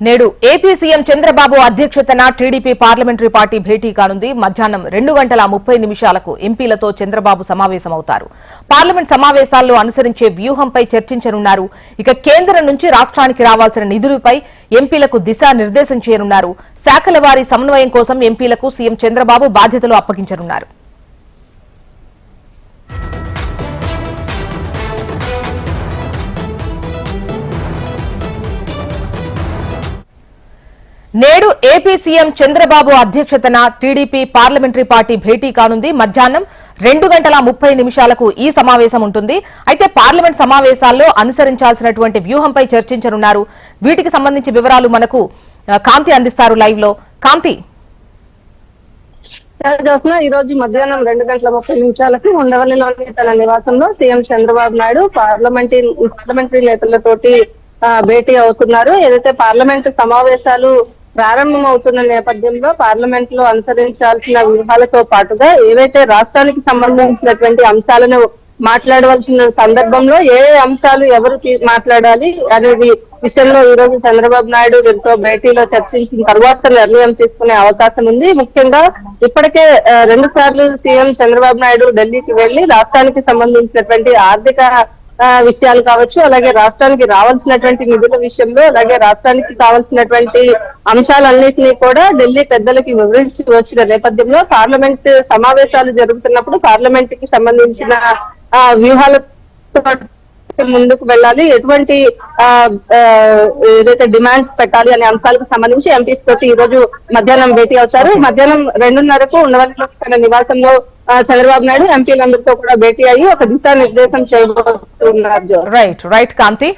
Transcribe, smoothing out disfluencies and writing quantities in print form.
నేడు AP CM Chandrababu అధ్యక్షతన TDP parliamentary party భేటీ కానుంది. మధ్యాహ్నం 2:30 ఎంపీలతో చంద్రబాబు సమావేశమవుతారు. పార్లమెంట్ సమావేశాల్లో అనుసరించే వ్యూహంపై చర్చించనున్నారు. ఇక కేంద్రం నుంచి రాష్ట్రానికి రావాల్సిన నిధులపై ఎంపీలకు దిశానిర్దేశం చేయనున్నారు. శాఖల వారీ సమన్వయం కోసం ఎంపీలకు సీఎం చంద్రబాబు బాధ్యతలు అప్పగించనున్నారు. నేడు ఏపీ సీఎం చంద్రబాబు అధ్యక్షతన టీడీపీ పార్లమెంటరీ పార్టీ భేటీ కానుంది. మధ్యాహ్నం 2:30 ఈ సమావేశం ఉంటుంది. అయితే పార్లమెంట్ సమావేశాల్లో అనుసరించాల్సినటువంటి వ్యూహంపై చర్చించనున్నారు. వీటికి సంబంధించి వివరాలు మనకు కాంతి అందిస్తారు లైవ్ లో. కాంతి, ఈ రోజు మధ్యాహ్నం 2:30 ఉండవల్లిలోని తన నివాసంలో సీఎం చంద్రబాబు నాయుడు పార్లమెంటరీ నేతలతోటి భేటీ అవుతున్నారు. ఏదైతే పార్లమెంటు సమావేశాలు ప్రారంభం అవుతున్న నేపథ్యంలో పార్లమెంట్ లో అనుసరించాల్సిన వ్యూహాలతో పాటుగా ఏవైతే రాష్ట్రానికి సంబంధించినటువంటి అంశాలను మాట్లాడవలసిన సందర్భంలో ఏ అంశాలు ఎవరు మాట్లాడాలి అనేది విషయంలో ఈ రోజు చంద్రబాబు నాయుడు వీరితో భేటీలో చర్చించిన తర్వాత నిర్ణయం తీసుకునే అవకాశం ఉంది. ముఖ్యంగా ఇప్పటికే 2 సార్లు సీఎం చంద్రబాబు నాయుడు ఢిల్లీకి వెళ్లి రాష్ట్రానికి సంబంధించినటువంటి ఆర్థిక విషయాలు కావచ్చు, అలాగే రాష్ట్రానికి రావాల్సినటువంటి నిధుల విషయంలో, అలాగే రాష్ట్రానికి కావాల్సినటువంటి అంశాలన్నింటినీ కూడా ఢిల్లీ పెద్దలకి వివరించి వచ్చిన నేపథ్యంలో పార్లమెంట్ సమావేశాలు జరుగుతున్నప్పుడు పార్లమెంట్ కి సంబంధించిన వ్యూహాలతో ముందుకు వెళ్ళాలి, ఎటువంటి ఏదైతే డిమాండ్స్ పెట్టాలి అనే అంశాలకు సంబంధించి ఎంపీస్ తోటి ఈ రోజు మధ్యాహ్నం భేటీ అవుతారు. మధ్యాహ్నం 2:30 ఉండవల్లిలో తన నివాసంలో చంద్రబాబు నాయుడు ఎంపీలందరితో కూడా భేటీ అయ్యి ఒక దిశానిర్దేశం చేయబోతున్నారు. రైట్ కాంతి.